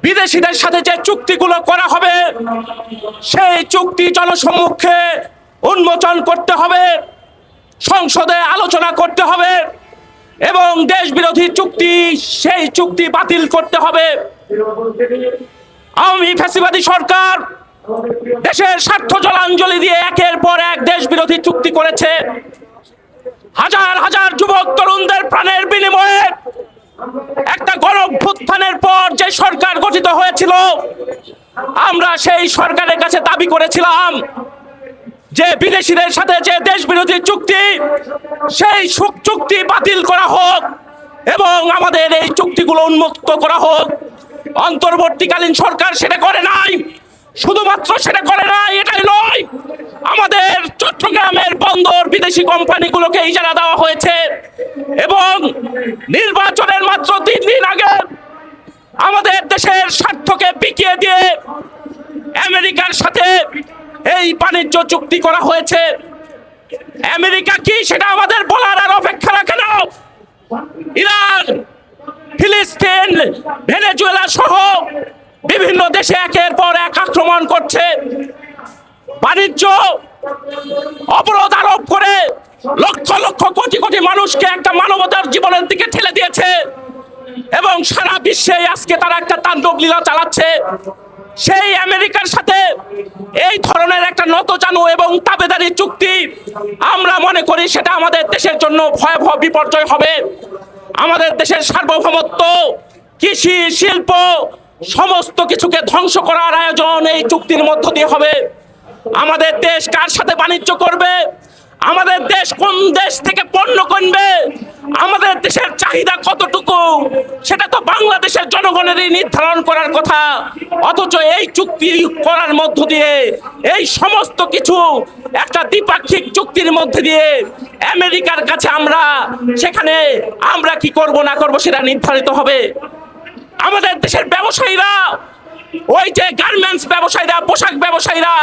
বিদেশিদের সাথে যে চুক্তিগুলো করা হবে সেই চুক্তি জনসম্মুখে উন্মোচন করতে হবে, সংসদে আলোচনা করতে হবে এবং দেশ বিরোধী চুক্তি সেই চুক্তি বাতিল করতে হবে। আওয়ামী ফ্যাসিবাদী সরকার দেশের স্বার্থ জলাঞ্জলি দিয়ে একের পর এক দেশ বিরোধী চুক্তি করেছে। হাজার হাজার যুবক তরুণদের প্রাণের বিনিময়ে একটা গণঅভ্যুত্থানের পর যে সরকার গঠিত হয়েছিল, আমরা সেই সরকারের কাছে দাবি করেছিলাম যে বিদেশিদের সাথে যে দেশ বিরোধী চুক্তি সেই চুক্তি বাতিল করা হোক এবং আমাদের এই চুক্তিগুলো উন্মুক্ত করা হোক। অন্তর্বর্তীকালীন সরকার সেটা করে নাই। শুধুমাত্র সেটা করে নাই এটাই নয়, আমাদের চট্টগ্রামের বন্দর বিদেশি কোম্পানিগুলোকে ইজারা দেওয়া হয়েছে এবং নির্বাচনের মাত্র 3 দিন আগে আমাদের দেশের স্বার্থকে বিকিয়ে দিয়ে আমেরিকার সাথে এই বাণিজ্য চুক্তি করা হয়েছে। আমেরিকা কি সেটা আমাদের বলার আর অপেক্ষা রাখে না। ইরান, ফিলিস্তিন, ভেনেজুয়েলা সহ বিভিন্ন দেশে একের পর এক আক্রমণ করছে, বাণিজ্য অবরোধ আরোপ করে লক্ষ লক্ষ কোটি কোটি মানুষকে একটা মানবতার জীবনের দিকে ঠেলে দিয়েছে এবং সারা বিশ্বে আজকে তারা একটা তাণ্ডব লীলা চালাচ্ছে। সেই আমেরিকার সাথে এই ধরনের একটা নতজানু এবং তাবেদারি চুক্তি আমরা মনে করি সেটা আমাদের দেশের জন্য ভয়াবহ বিপর্যয় হবে। আমাদের দেশের সার্বভৌমত্ব, কৃষি, শিল্প সমস্ত কিছুকে ধ্বংস করার আয়োজন এই চুক্তির মধ্য দিয়ে হবে। আমাদের দেশ কার সাথে বাণিজ্য করবে, আমাদের দেশ কোন দেশ থেকে পণ্য কিনবে, আমাদের দেশের চাহিদা কতটুকু সেটা তো বাংলাদেশের জনগণেরই নির্ধারণ করার কথা। অথচ এই চুক্তি করার মধ্য দিয়ে এই সমস্ত কিছু একটা দ্বিপাক্ষিক চুক্তির মধ্যে দিয়ে আমেরিকার কাছে সেখানে আমরা কি করব না করব সেটা নির্ধারিত হবে। আমাদের দেশের ব্যবসায়ীরা, ওই যে গার্মেন্টস ব্যবসায়ীরা, পোশাক ব্যবসায়ীরা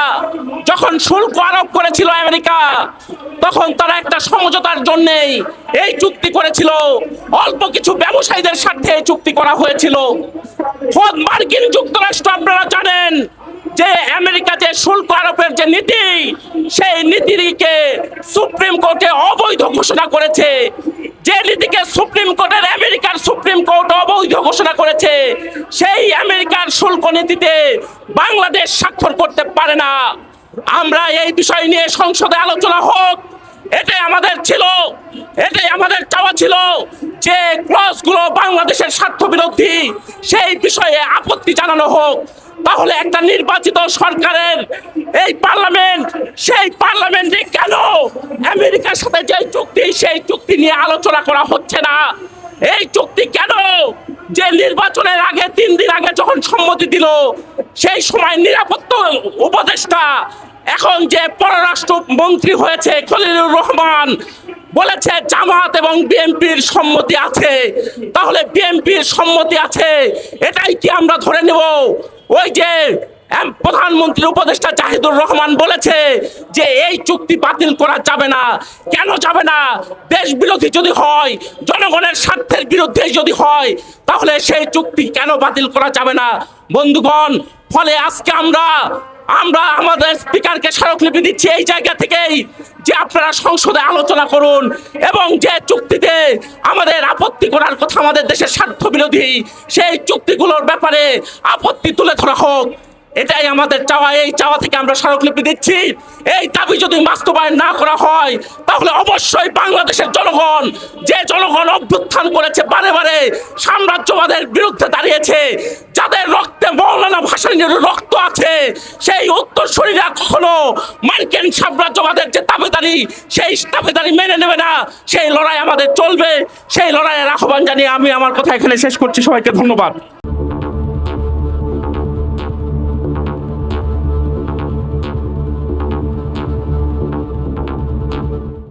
যখন শুল্ক আরোপ করেছিল আমেরিকা, তখন তারা একটা সমঝোতার জন্যই এই চুক্তি করেছিল। অল্প কিছু ব্যবসায়ীদের স্বার্থে এই চুক্তি করা হয়েছিল। খোদ মার্কিন যুক্তরাষ্ট্র আপনারা জানেন যে আমেরিকা যে শুল্ক আরোপের যে নীতি, সেই নীতিকে সুপ্রিম কোর্টে অবৈধ ঘোষণা করেছে। যে নীতিকে আমেরিকার সুপ্রিম কোর্ট অবৈধ ঘোষণা করেছে, সেই আমেরিকার শুল্ক নীতিতে বাংলাদেশ স্বাক্ষর করতে পারে না। আমরা এই বিষয় নিয়ে সংসদে আলোচনা হোক, এটাই আমাদের ছিল, এটাই আমাদের চাওয়া ছিল যে ক্লজগুলো বাংলাদেশের স্বার্থ বিরোধী, সেই বিষয়ে আপত্তি জানানো হোক। তাহলে একটা নির্বাচিত সরকারের এই পার্লামেন্ট, সেই পার্লামেন্টে কেন আমেরিকার সাথে যে চুক্তি সেই চুক্তি নিয়ে আলোচনা করা হচ্ছে না? এই চুক্তি কেন যে নির্বাচনের আগে 3 দিন আগে যখন সম্মতি দিল, সেই সময় নিরাপত্তা উপদেষ্টা এখন যে পররাষ্ট্র মন্ত্রী হয়েছে খলিলুর রহমান বলেছে জামাত এবং বিএনপির সম্মতি আছে। তাহলে বিএনপির সম্মতি আছে এটাই কি আমরা ধরে নেব? ওই যে প্রধানমন্ত্রীর উপদেষ্টা জাহিদুর রহমান বলেছে যে এই চুক্তি বাতিল করা যাবে না। কেন যাবে না? দেশ বিরোধী যদি হয়, জনগণের স্বার্থের বিরুদ্ধে যদি হয়, তাহলে সেই চুক্তি কেন বাতিল করা যাবে না? বন্ধুগণ, ফলে আজকে আমরা আমাদের স্পিকারকে স্মারকলিপি দিচ্ছি এই জায়গা থেকেই যে আপনারা সংসদে আলোচনা করুন এবং যে চুক্তিতে আমাদের আপত্তি করার কথা, আমাদের দেশের স্বার্থ বিরোধী সেই চুক্তিগুলোর ব্যাপারে আপত্তি তুলে ধরা হোক। এটাই আমাদের চাওয়া। এই চাওয়া থেকে আমরা স্মারকলিপি দিচ্ছি। এই দাবি যদি বাস্তবায়ন না করা হয়, তাহলে অবশ্যই বাংলাদেশের জনগণ, যে জনগণ অভ্যুত্থান করেছে, বারে বারে সাম্রাজ্যবাদের বিরুদ্ধে দাঁড়িয়েছে, যাদের রক্তে মৌলানা ভাসানীর রক্ত আছে, সেই উত্তরসূরিরা কখনো মার্কিন সাম্রাজ্যবাদের যে দাবিদারি, সেই দাবিদারি মেনে নেবে না। সেই লড়াই আমাদের চলবে। সেই লড়াইয়ের আহ্বান জানিয়ে আমি আমার কথা এখানে শেষ করছি। সবাইকে ধন্যবাদ।